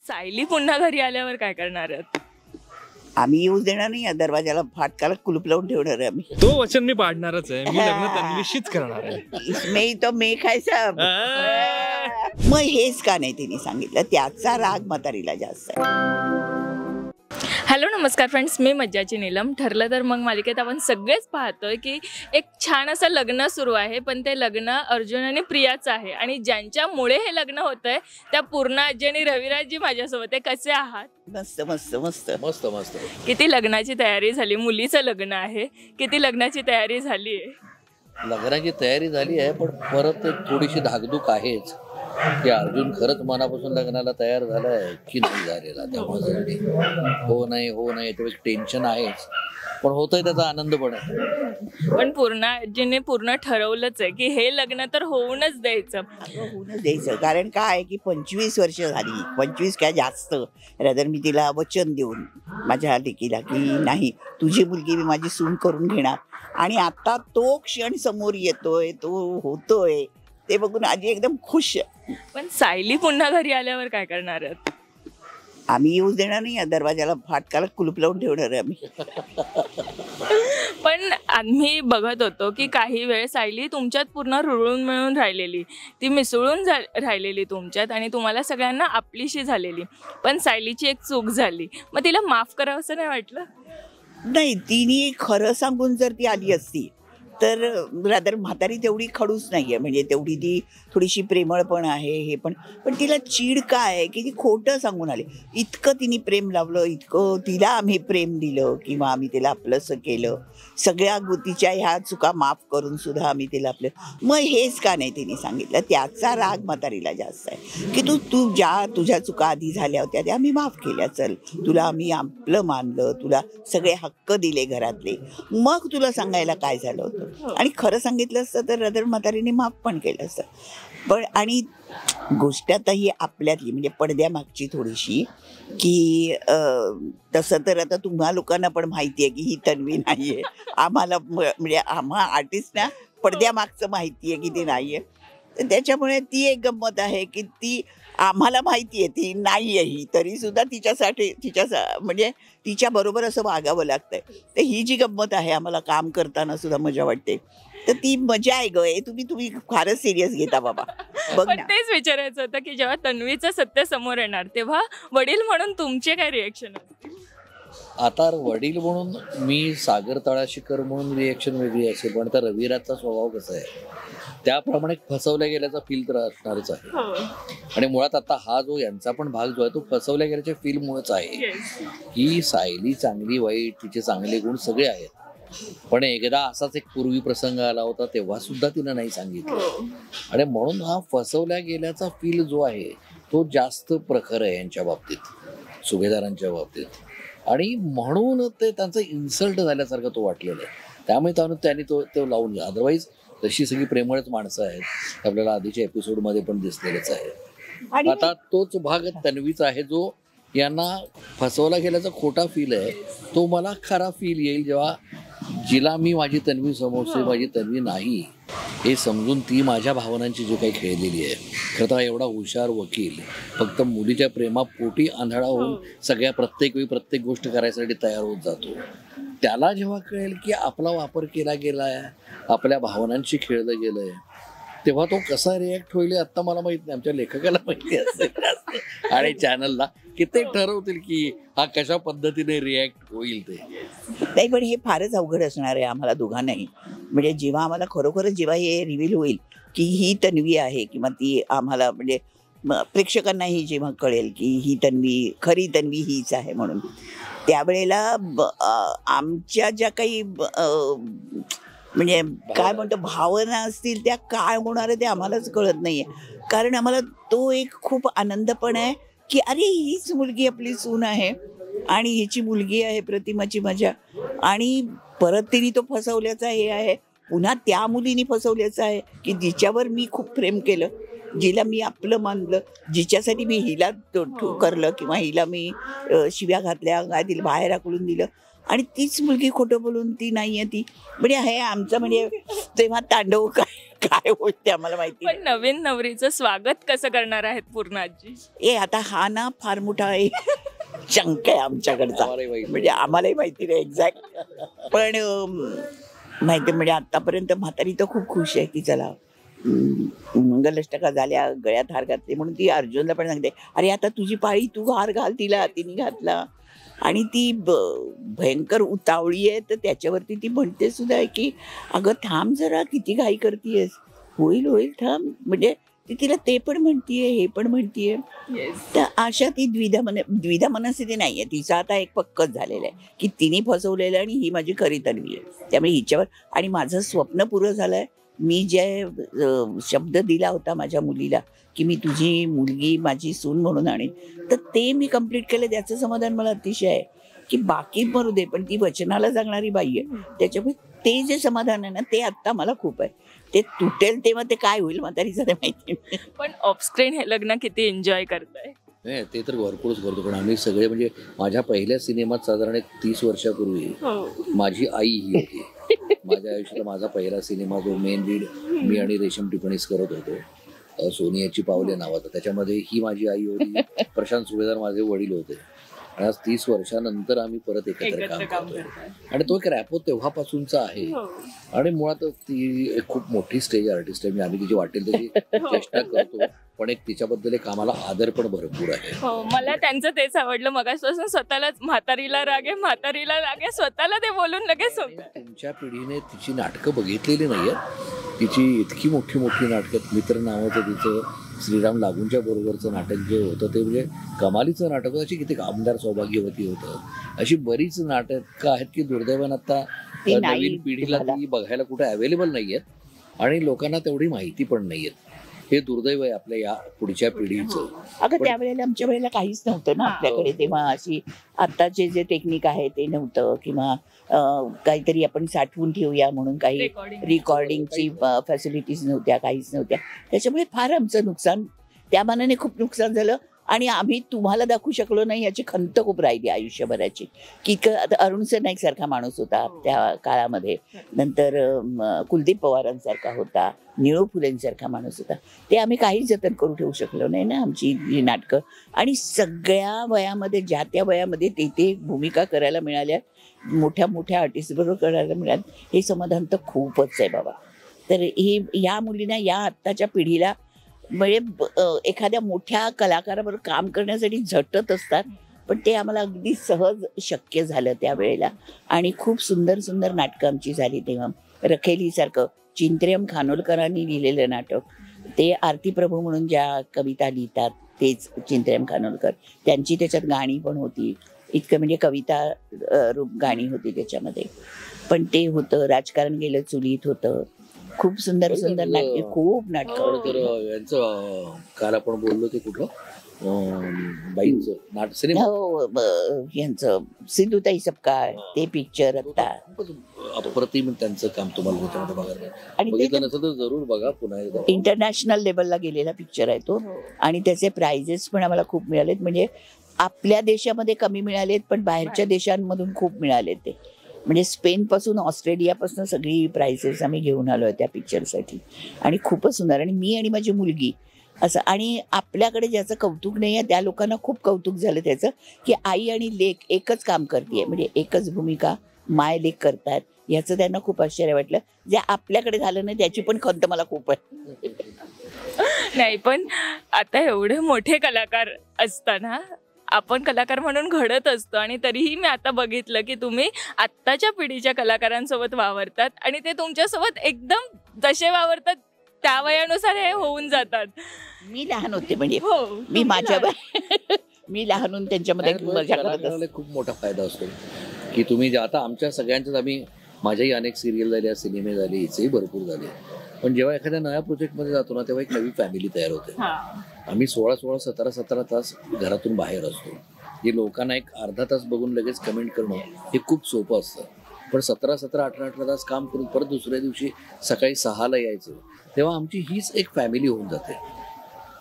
सायली पुन्हा घरी आल्यावर काय करणार आहात? आम्ही येऊ देणार नाही, या दरवाजाला फाटकाला कुलूप लावून ठेवणार आहे आम्ही. तो वचन मी पाडणारच आहे. मी लग्न तन्वीशीच करणार आहे. इसमें तो मे खायचा. मग हेच का नाही तिने सांगितलं, त्याचा राग म्हातारीला जास्त आहे. हॅलो नमस्कार फ्रेंड्स, मी मज्जाची नीलम. ठरलं तर मग मालिकेत आपण सगळेच पाहतोय की एक छान असं लग्न सुरू आहे, पण ते लग्न अर्जुन आणि प्रियाचं आहे. आणि ज्यांच्यामुळे हे लग्न होतंय त्या पूर्ण आजी आणि रविराजजी माझ्यासोबत आहे. कसे आहात? मस्त मस्त मस्त मस्त मस्त. किती लग्नाची तयारी झाली? मुलीचं लग्न आहे, किती लग्नाची तयारी झाली आहे? लग्नाची तयारी झाली आहे, पण परत एक थोडीशी धाकधूक आहेच की अर्जुन खरंच मनापासून लग्नाला तयार झालाय की नाही झालेला. त्यामुळे हो नाही त्यावेळेस टेन्शन आहेच, पण होतंय त्याचा आनंद पण आहे. पण पूर्ण आजीने पूर्ण ठरवलंच आहे की हे लग्न तर होऊनच द्यायचं. होऊनच द्यायचं. कारण काय आहे की 25 वर्ष झाली, 25 काय जास्त रादर मी तिला वचन देऊन माझ्या लेकीला की नाही, तुझी मुलगी मी माझी सून करून घेणार. आणि आता तो क्षण समोर येतोय, तो होतोय, ते बघून आजी एकदम खुश आहे. पण सायली पुन्हा घरी आल्यावर काय करणार आहात? आम्ही येऊ देणार नाही, या दरवाजाला फाटकाला कुलूप लावून ठेवणार आहे आम्ही. पण आम्ही बघत होतो की काही वेळ सायली तुमच्यात पूर्ण रुळून मिळून राहिलेली, ती मिसळून राहिलेली तुमच्यात आणि तुम्हाला सगळ्यांना आपलीशी झालेली. पण सायलीची एक चूक झाली, मग तिला माफ करावं असं नाही वाटलं? नाही, तिने खरं सांगून जर ती आली असती तर रादर म्हातारी तेवढी खडूस नाही आहे, म्हणजे तेवढी ती थोडीशी प्रेमळ पण आहे. हे पण तिला चीड काय आहे की ती खोटं सांगून आली. इतकं तिने प्रेम लावलं, इतकं तिला आम्ही प्रेम दिलं किंवा आम्ही तिला आपलंसं केलं, सगळ्या तिच्या ह्या चुका माफ करून सुद्धा आम्ही तिला आपलं. मग हेच का नाही तिने सांगितलं, त्याचा राग म्हातारीला जास्त आहे की तू ज्या तुझ्या चुका आधी झाल्या होत्या त्या आम्ही माफ केल्या. चल, तुला आम्ही आपलं मानलं, तुला सगळे हक्क दिले घरातले, मग तुला सांगायला काय झालं होतं. आणि खरं सांगितलं असतं तर रदर म्हातारीने माफ पण केलं असतं. पण आणि गोष्ट आता ही आपल्यातली म्हणजे पडद्यामागची थोडीशी की तसं तर आता तुम्हा लोकांना पण माहिती आहे की ही तन्वी नाही आहे. आम्हाला म्हणजे आम्हा आर्टिस्टना पडद्यामागचं माहिती आहे की ती नाही आहे. तर त्याच्यामुळे ती एक गंमत आहे की ती आम्हाला माहिती आहे ती नाही आहे ही, तरीसुद्धा तिच्यासाठी म्हणजे तिच्याबरोबर असं वागावं लागतंय. तर ही जी गंमत आहे, आम्हाला काम करताना सुद्धा मजा वाटते. तर ती मजा आहे ग. तुम्ही फारच सिरियस घेता बाबा. बघ पण ना, तेच विचारायचं होतं की जेव्हा तन्वीचं सत्य समोर येणार तेव्हा वडील म्हणून तुमचे काय रिएक्शन असतील? आता वडील म्हणून मी सागर तळाशीकर म्हणून रिएक्शन वेगळी असेल, पण आता रविराजचा स्वभाव कसा आहे त्याप्रमाणे फसवल्या गेल्याचा फील तर असणारच आहे. आणि मुळात आता हा जो यांचा पण भाग जो आहे तो फसवल्या गेल्याच्या फीलमुळेच आहे. ही सायली चांगली वाईट, तिचे चांगले गुण सगळे आहेत, पण एकदा असाच एक पूर्वी प्रसंग आला होता तेव्हा सुद्धा तिनं नाही सांगितलं. आणि म्हणून हा फसवल्या गेल्याचा फील जो आहे तो जास्त प्रखर आहे यांच्या बाबतीत, सुभेदारांच्या बाबतीत. आणि म्हणून ते त्यांचं इन्सल्ट झाल्यासारखं तो वाटलेला आहे. त्यामुळे त्यांनी तो लावून घ्या. अदरवाईज तशी सगळी प्रेमळच माणसं आहेत, आपल्याला आधीच्या एपिसोडमध्ये पण दिसलेलंच आहे. आता तोच भाग तन्वीचा आहे जो यांना फसवला गेल्याचा खोटा फील आहे. तो मला खरा फील येईल जेव्हा जिला मी माझी तन्वी समजते, माझी तन्वी नाही हे समजून ती माझ्या भावनांची जी काही खेळलेली आहे. खरं तर एवढा हुशार वकील फक्त मुलीच्या प्रेमापोटी आंधळा होऊन सगळ्या प्रत्येक वेळी प्रत्येक गोष्ट करायसाठी तयार होत जातो. त्याला जेव्हा कळेल की आपला वापर केला गेलाय, आपल्या भावनांशी खेळलं गेलंय, तेव्हा तो कसा रिॲक्ट होईल आता मला माहित नाही. आमच्या लेखकाला माहिती असेल आणि चॅनलला की ते ठरवतील की हा कशा पद्धतीने रिॲक्ट होईल. ते नाही, पण हे फारच अवघड असणार आहे आम्हाला दोघांनाही. म्हणजे जेव्हा आम्हाला खरोखरच जेव्हा हे रिव्हील होईल की ही तन्वी आहे किंवा ती आम्हाला म्हणजे प्रेक्षकांनाही जेव्हा कळेल की ही तन्वी, खरी तन्वी हीच आहे म्हणून, त्यावेळेला आमच्या ज्या काही म्हणजे काय म्हणतो भावना असतील त्या काय होणार आहे ते आम्हालाच कळत नाही आहे. कारण आम्हाला तो एक खूप आनंद पण आहे की अरे हीच मुलगी आपली सून आहे आणि हिची मुलगी आहे प्रतिमाची मजा. आणि परत तिने तो फसवल्याचा हे आहे, पुन्हा त्या मुलीने फसवल्याचं आहे की जिच्यावर मी खूप प्रेम केलं, जिला मी आपलं मानलं, जिच्यासाठी मी हिला करलं किंवा हिला मी शिव्या घातल्या, काय तिला बाहेर हाकलून दिलं, आणि तीच मुलगी खोटं बोलून ती नाही आहे ती. म्हणजे हे आमचं म्हणजे तेव्हा तांडव काय होईल ते आम्हाला माहिती पण नवीन नवरीचं स्वागत कसं करणार आहेत पूर्ण आजी? ए आता हा ना फार मोठा चंक आहे आमच्याकडचा, आम्हालाही माहिती. म्हणजे आम्हालाही माहिती नाही एक्झॅक्ट, पण माहिती म्हणजे आतापर्यंत म्हातारी तर खूप खुश आहे की चला मंगलाष्टका झाल्या, गळ्यात हार घातले, म्हणून ती अर्जुनला पण सांगते अरे आता तुझी पाळी, तू हार घाल तिला. तिने घातला आणि ती भयंकर उतावळी आहे, तर त्याच्यावरती ती म्हणते सुद्धा आहे की अगं थांब जरा, किती घाई करतीयस, होईल होईल थांब. म्हणजे ती तिला ते पण म्हणतीये हे पण म्हणतीये. तर अशा ती द्विधा मनस्थिती नाहीये तिचं. आता एक पक्कच झालेलं आहे की तिने फसवलेलं आणि ही माझी खरी तन्वी आहे. त्यामुळे हिच्यावर, आणि माझं स्वप्न पुरं झालंय. मी जे शब्द दिला होता माझ्या मुलीला की मी तुझी मुलगी माझी सून म्हणून आणेन, तर ते मी कंप्लीट केलं. त्याचं समाधान मला अतिशय आहे की बाकी मरू दे, पण ती वचनाला जगणारी बाई आहे. त्याच्यामुळे ते जे समाधान आहे ना, ते आत्ता मला खूप आहे. ते तुटेल तेव्हा ते काय होईल म्हातारीचं ते माहिती नाही. पण ऑफस्क्रीन हे लग्न किती एन्जॉय करताय? नाही ते तर भरपूरच करतो, पण आम्ही सगळे म्हणजे माझ्या पहिल्या सिनेमात साधारण 30 वर्षापूर्वी माझी आई ही होती. माझ्या आयुष्यातला माझा पहिला सिनेमा जो मेन लीड मी आणि रेशम टिपणीस करत होतो, सोनियाची पावले नावाचा, त्याच्यामध्ये ही माझी आई होती. प्रशांत सुभेदार माझे वडील होते. आणि आज 30 वर्षानंतर आम्ही परत एकत्र काम करतोय. आणि तो एक रॅपो तेव्हापासूनचा आहे. आणि मुळात ती एक खूप मोठी स्टेज आर्टिस्ट आहे. म्हणजे आम्ही तिची वाटेल त्याची चेष्टा करतो, पण एक तिच्याबद्दल एक आम्हाला आदर पण भरपूर आहे. मला त्यांचं तेच आवडलं. मगापासून स्वतःलाच म्हातारीला रागे, म्हातारीला रागे, स्वतःला ते बोलून लगेच होतं. तुमच्या पिढीने तिची नाटकं बघितलेली नाहीयेत. तिची इतकी मोठी मोठी नाटकं, मित्र नावाचं तिचं श्रीराम लागूंच्या बरोबरचं नाटक जे होतं ते म्हणजे कमालीचं नाटक होतं. अशी किती आमदार सौभाग्यवती होतं. अशी बरीच नाटकं आहेत की दुर्दैवानं आता नवीन पिढीला ती बघायला कुठे अवेलेबल नाहीयेत आणि लोकांना तेवढी माहिती पण नाहीयेत. हे दुर्दैव आहे आपल्या या पुढच्या पिढीचं. अगं त्यावेळेला आमच्या वेळेला काहीच नव्हतं ना आपल्याकडे, तेव्हा अशी आत्ताचे जे टेक्निक आहे ते नव्हतं, किंवा काहीतरी आपण साठवून ठेवूया म्हणून काही रेकॉर्डिंगची फॅसिलिटीज नव्हत्या, काहीच नव्हत्या. त्याच्यामुळे फार आमचं नुकसान, त्या मानाने खूप नुकसान झालं. आणि आम्ही तुम्हाला दाखवू शकलो नाही याची खंत खूप राहिली आयुष्यभराची. की आता अरुण नाईक सारखा माणूस होता त्या काळामध्ये, नंतर कुलदीप पवारांसारखा होता, निळू फुलेंसारखा माणूस होता. ते आम्ही काहीच जतन करू ठेवू शकलो नाही ना आमची जी नाटकं. आणि सगळ्या वयामध्ये, ज्या त्या वयामध्ये ते भूमिका करायला मिळाल्या, मोठ्या मोठ्या आर्टिस्ट बरोबर करायला मिळाल्या, हे समाधान तर खूपच आहे बाबा. तर हे या मुलींना, या आत्ताच्या पिढीला म्हणजे एखाद्या मोठ्या कलाकाराबरोबर काम करण्यासाठी झटत असतात, पण ते आम्हाला अगदी सहज शक्य झालं त्यावेळेला. आणि खूप सुंदर सुंदर नाटकं आमची झाली तेव्हा. रखेलीसारखं चिंत्रेम खानोलकरांनी लिहिलेलं नाटक, ते आरती प्रभू म्हणून ज्या कविता लिहितात तेच चिंत्रेम खानोलकर, त्यांची त्याच्यात गाणी पण होती. इतकं म्हणजे कविता रूप गाणी होती त्याच्यामध्ये. पण ते होतं. राजकारण गेलं चुलीत होतं. खूप सुंदर सुंदर नाटके, खूप नाटकं. तर यांचं काल आपण बोललो ते कुठलं बाईंचं नाटक सिनेमा, हो यांचं सिंधुताई सपकाळ, ते पिक्चर आता अप्रतिम त्यांचं काम तुम्हाला त्याच्यामध्ये बघायला. आणि बघितलं नसेल तर जरूर बघा पुन्हा एकदा. इंटरनॅशनल लेवलला गेलेला पिक्चर आहे तो. आणि त्याचे प्राइजेस पण आम्हाला खूप मिळालेत. म्हणजे आपल्या देशामध्ये कमी मिळालेत, पण बाहेरच्या देशांमधून खूप मिळालेत ते. म्हणजे स्पेनपासून, ऑस्ट्रेलियापासून सगळी प्राइसेस आम्ही घेऊन आलो आहे त्या पिक्चरसाठी. आणि खूपच सुंदर. आणि मी आणि माझी मुलगी असं, आणि आपल्याकडे ज्याचं कौतुक नाही आहे त्या लोकांना खूप कौतुक झालं त्याचं, की आई आणि लेक एकच काम करते, म्हणजे एकच भूमिका माय लेक करतात. याचं त्यांना खूप आश्चर्य वाटलं. जे आपल्याकडे झालं नाही त्याची पण खंत मला खूप आहे. नाही, पण आता एवढे मोठे कलाकार असताना आपण कलाकार म्हणून घडत असतो, आणि तरीही मी आता बघितलं की तुम्ही आत्ताच्या पिढीच्या कलाकारांसोबत वावरतात, आणि ते तुमच्यासोबत एकदम जसे वावरतात त्या वयानुसार हे होऊन जातात. मी लहान होते, म्हणजे हो, मी माझ्या मी लहान होऊन त्यांच्यामध्ये मजा करत असते. खूप मोठा फायदा असतो की तुम्ही जे आता आमच्या सगळ्यांच्याच, आम्ही माझ्याही अनेक सिरियल झाल्या, सिनेमे झाले, हिचेही भरपूर झाले, पण जेव्हा एखाद्या नव्या प्रोजेक्टमध्ये जातो ना तेव्हा एक नवी फॅमिली तयार होते. आम्ही 16-16, 17-17 तास घरातून बाहेर असतो. हे लोकांना एक अर्धा तास बघून लगेच कमेंट करणं हे खूप सोपं असतं, पण 17-17, 18-18 तास काम करून परत दुसऱ्या दिवशी सकाळी 6ला यायचं, तेव्हा आमची हीच एक फॅमिली होऊन जाते.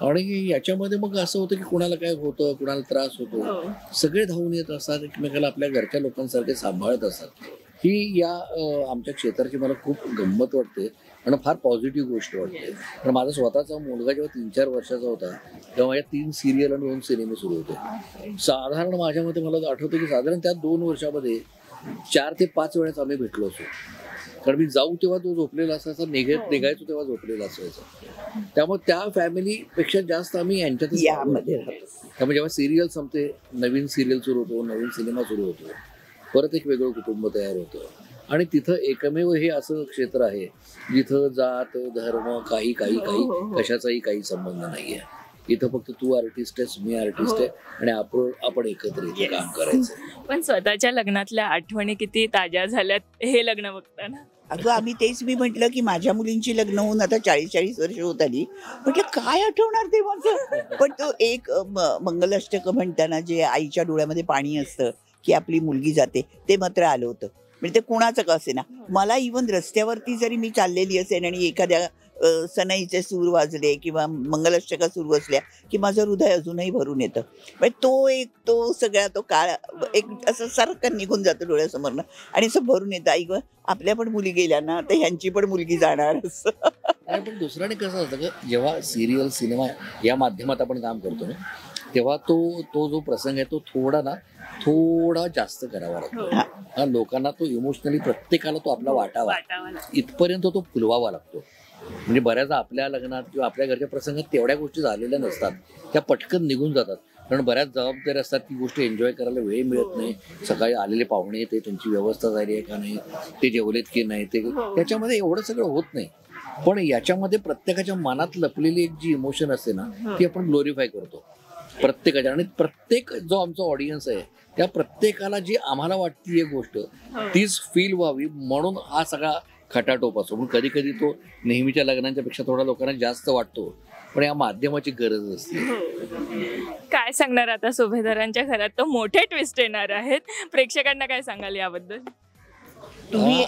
आणि याच्यामध्ये मग असं होतं की कुणाला काय होतं, कुणाला त्रास होतो, सगळे धावून येत असतात, एकमेकाला आपल्या घरच्या लोकांसारखे सांभाळत असतात. ही या आमच्या क्षेत्राची मला खूप गंमत वाटते आणि फार पॉझिटिव्ह गोष्ट वाटते. पण माझा स्वतःचा मुलगा जेव्हा 3-4 वर्षाचा होता तेव्हा माझ्या 3 सिरियल आणि 2 सिनेमे सुरू होते. साधारण माझ्या मते मला आठवतं की साधारण त्या 2 वर्षामध्ये 4 ते 5 वेळेस आम्ही भेटलो असतो. कारण मी जाऊ तेव्हा तो झोपलेला असायचा, निघायचो तेव्हा झोपलेला असायचा. त्यामुळे त्या फॅमिलीपेक्षा जास्त आम्ही यांच्यातच यामध्ये राहतो. त्यामुळे जेव्हा सिरियल संपते, नवीन सिरियल सुरू होतो, नवीन सिनेमा सुरू होतो, परत एक वेगळं कुटुंब तयार होतं. आणि तिथं एकमेव हे असं क्षेत्र आहे जिथं जात धर्म काही काही काही कशाचाही काही संबंध नाहीये. इथं फक्त तू आर्टिस्ट आहेस, मी आर्टिस्ट आहे आणि आपण एकत्र इथे काम करायचं. पण स्वतःच्या लग्नातल्या आठवणी किती ताज्या झाल्यात हे लग्न बघताना. अगं आम्ही तेच मी म्हटलं की माझ्या मुलींची लग्न होऊन आता 40-40 वर्ष होत आली. म्हटलं काय आठवणार ते माझं. पण तो एक मंगलाष्टक म्हणताना जे आईच्या डोळ्यामध्ये पाणी असतं की आपली मुलगी जाते, ते मात्र आलं होतं. म्हणजे ते कुणाचं का असे ना, मला इव्हन रस्त्यावरती जरी मी चाललेली असेल आणि एखाद्या सनईचे सूर वाजले किंवा मंगलाष्टका सुरू असल्या की माझं हृदय अजूनही भरून येतं. म्हणजे तो सगळा तो काळ एक असं सारखं निघून जातो डोळ्यासमोरनं आणि असं भरून येतं. आई गं, आपल्या पण मुली गेल्या ना, तर ह्यांची पण मुलगी जाणार असं. पण दुसऱ्याने कसं असतं का, जेव्हा सिरियल सिनेमा या माध्यमात आपण काम करतो ना, तेव्हा तो जो प्रसंग आहे तो थोडा जास्त करावा लागतो. लोकांना तो इमोशनली प्रत्येकाला तो आपला वाटावा इथपर्यंत तो फुलवावा लागतो. म्हणजे बऱ्याचदा आपल्या लग्नात किंवा आपल्या घरच्या प्रसंगात तेवढ्या गोष्टी झालेल्या नसतात, त्या पटकन निघून जातात. कारण बऱ्याच जबाबदारी असतात, ती गोष्ट एन्जॉय करायला वेळ मिळत नाही. सकाळी आलेले पाहुणे ते त्यांची व्यवस्था झाली आहे का नाही, ते जेवलेत की नाही, ते त्याच्यामध्ये एवढं सगळं होत नाही. पण याच्यामध्ये प्रत्येकाच्या मनात लपलेली एक जी इमोशन असते ना, ती आपण ग्लोरीफाय करतो प्रत्येकाच्या. आणि प्रत्येक जो आमचा ऑडियन्स आहे त्या प्रत्येकाला जी आम्हाला वाटती एक गोष्ट तीच फील व्हावी म्हणून हा सगळा खटाटोप असतो. म्हणून कधी कधी तो नेहमीच्या लग्नांच्या पेक्षा थोडा लोकांना जास्त वाटतो, पण या माध्यमाची गरज असते. काय सांगणार आता, सुभेदारांच्या घरात तर मोठे ट्विस्ट येणार आहेत, प्रेक्षकांना काय सांगाल याबद्दल? तुम्ही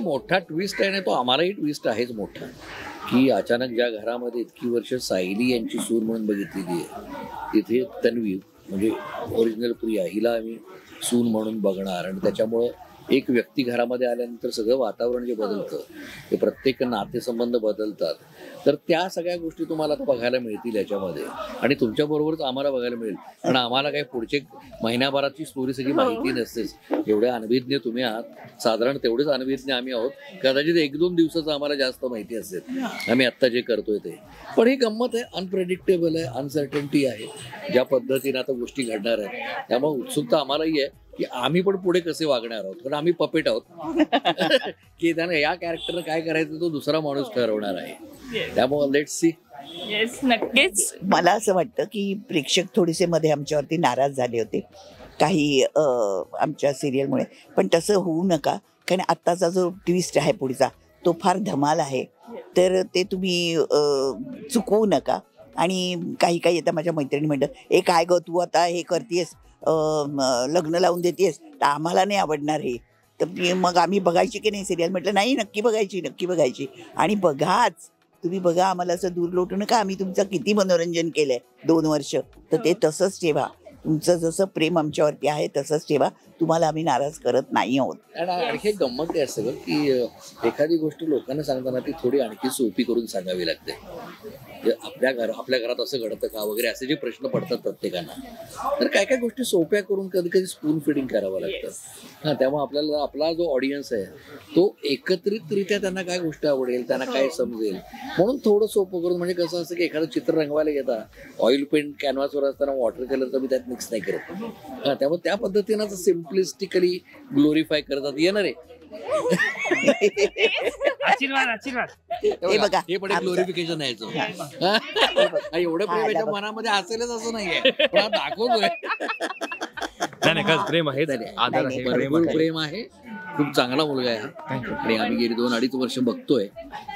मोठा ट्विस्ट आहे ना, तो आम्हालाही ट्विस्ट आहेच मोठा. की अचानक ज्या घरामध्ये इतकी वर्ष सायली यांची सूर म्हणून बघितलेली आहे, तिथे तन्वी म्हणजे ओरिजिनल प्रिया हिला आम्ही सून म्हणून बघणार. आणि त्याच्यामुळं एक व्यक्ती घरामध्ये आल्यानंतर सगळं वातावरण जे बदलतं, ते प्रत्येक नातेसंबंध बदलतात. तर त्या सगळ्या गोष्टी तुम्हाला आता बघायला मिळतील याच्यामध्ये. आणि तुमच्याबरोबरच आम्हाला बघायला मिळेल, कारण आम्हाला काही पुढचे महिन्याभराची स्टोरी सगळी माहिती नसतेच. एवढ्या अनभिज्ञ तुम्ही आहात, साधारण तेवढेच अनभिज्ञ आम्ही आहोत. कदाचित 1-2 दिवसाचं आम्हाला जास्त माहिती असेल आम्ही आत्ता जे करतोय ते. पण ही गंमत आहे, अनप्रेडिक्टेबल आहे, अनसर्टन्टी आहे ज्या पद्धतीने आता गोष्टी घडणार आहेत. त्यामुळे उत्सुकता आम्हालाही आहे की आम्ही पण पुढे कसे वागणार आहोत, कारण आम्ही पपेट आहोत की त्यांना या कॅरेक्टरनं काय करायचं तो दुसरा माणूस ठरवणार आहे. त्यामुळे लेट्स सी. येस, नक्कीच. मला असं वाटतं की प्रेक्षक थोडेसे मध्ये आमच्यावरती नाराज झाले होते काही आमच्या सिरियलमुळे, पण तसं होऊ नका. कारण आत्ताचा जो ट्विस्ट आहे पुढचा तो फार धमाल आहे, तर ते तुम्ही चुकवू नका. आणि काही आता माझ्या मैत्रिणी म्हणतात, हे काय गं तू आता हे करतेस, लग्न लावून देतेस, तर आम्हाला नाही आवडणार हे. तर मग आम्ही बघायची की नाही सिरियल. म्हटलं नाही, नक्की बघायची. आणि बघाच, तुम्ही बघा, आम्हाला असं दूर लोटू नका. आम्ही तुमचं किती मनोरंजन केलंय 2 वर्ष, तर ते तसंच ठेवा. तुमचं जसं प्रेम आमच्यावरती आहे तसंच ठेवा. तुम्हाला आम्ही नाराज करत नाही आहोत. आणि आणखी गंमत आहे सगळं की एखादी गोष्ट लोकांना सांगताना ती थोडी आणखी सोपी करून सांगावी लागते. आपल्या घरात असं घडतं का वगैरे असे जे प्रश्न पडतात प्रत्येकांना, तर काय काय गोष्टी सोप्या करून कधी कधी स्पून फिडिंग करावं लागतं. त्यामुळे आपल्याला आपला जो ऑडियन्स आहे तो एकत्रितरित्या त्यांना काय गोष्ट आवडेल, त्यांना काय समजेल म्हणून थोडं सोपं करून. म्हणजे कसं असतं की एखादं चित्र रंगवायला घेता, ऑइल पेंट कॅनव्हासवर असताना वॉटर कलर तर मी त्यात मिक्स नाही करत. त्यामुळे त्या पद्धतीनं सिम्प्लिस्टिकली ग्लोरीफाय करतात. येणार आहे आशीर्वाद हे बघा, हे पण ग्लोरिफिकेशन आहे. एवढं प्रेम मनामध्ये असेलच असं नाहीये, पण दाखवतोय. प्रेम आहे, आदर आहे, प्रेम आहे. खूप चांगला मुलगा आहे आणि आम्ही गेली 2-2.5 वर्ष बघतोय.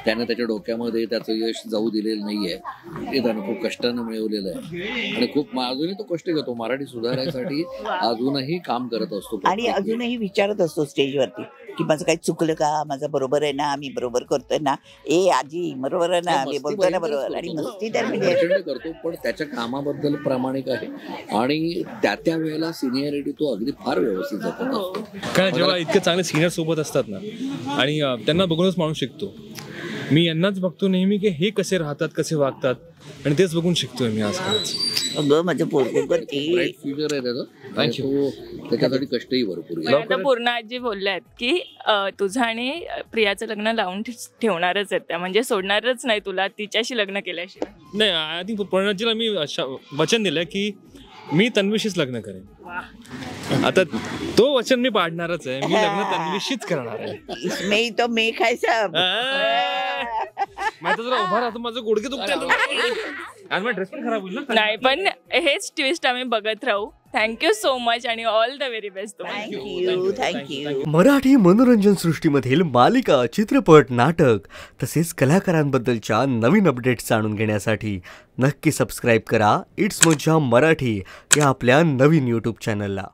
त्यानं त्याच्या डोक्यामध्ये त्याचं यश जाऊ दिलेलं नाहीये, ते त्यानं खूप कष्टानं मिळवलेलं आहे. आणि खूप अजूनही तो कष्ट घेतो मराठी सुधारायसाठी, अजूनही काम करत असतो आणि अजूनही विचारत असतो स्टेजवरती की माझं काही चुकलं का, माझं बरोबर आहे ना, मी बरोबर करतोय ना, ए आजी बरोबर आहे ना, मी बोलतोय ना बरोबर. आणि मस्ती तर म्हणजे प्रचंड करतो, पण त्याच्या कामाबद्दल प्रामाणिक आहे आणि त्या वेळेला सिनियरिटी तो अगदी फार व्यवस्थित जातो. कारण जेव्हा इतके चांगले सिनियर सोबत असतात ना आणि त्यांना बघूनच माणूस शिकतो. मी यांनाच बघतो नेहमी की हे कसे राहतात, कसे वागतात आणि तेच बघून शिकतोय मी आजकाल. अगं माझं पोरगं करते. ब्राईट फ्युचर आहे त्याचं आणि तो त्याच्यासाठी कष्टही भरपूर आहे. आता पूर्ण आजी बोलल्यात की तुझं आणि प्रियाचं लग्न लावून ठेवणारच आहेत त्या, म्हणजे सोडणारच नाही तुला तिच्याशी लग्न केल्याशिवाय. नाही, आय थिंक पूर्णाजीला मी वचन दिलं की मी तन्वीशीच लग्न करेन. आता तो वचन मी पाडणारच आहे. मी लग्न तन्वीशीच करणार आहे. इसमें तो मे काय सब. माझं जरा उभा राहतो, माझं गुडघे दुखतात. आज माझा ड्रेस पण खराब होईल ना. नाही, पण हेच ट्विस्ट आम्ही बघत राहू. थँक्यू सो मच आणि all the very best. Thank you. Marathi मनोरंजन सृष्टीमधील मालिका, चित्रपट, नाटक तसेच कलाकारांबद्दलच्या नवीन अपडेट्स जाणून घेण्यासाठी नक्की सबस्क्राईब करा इट्स मज्जा मराठी या आपल्या नवीन यूट्यूब चॅनलला.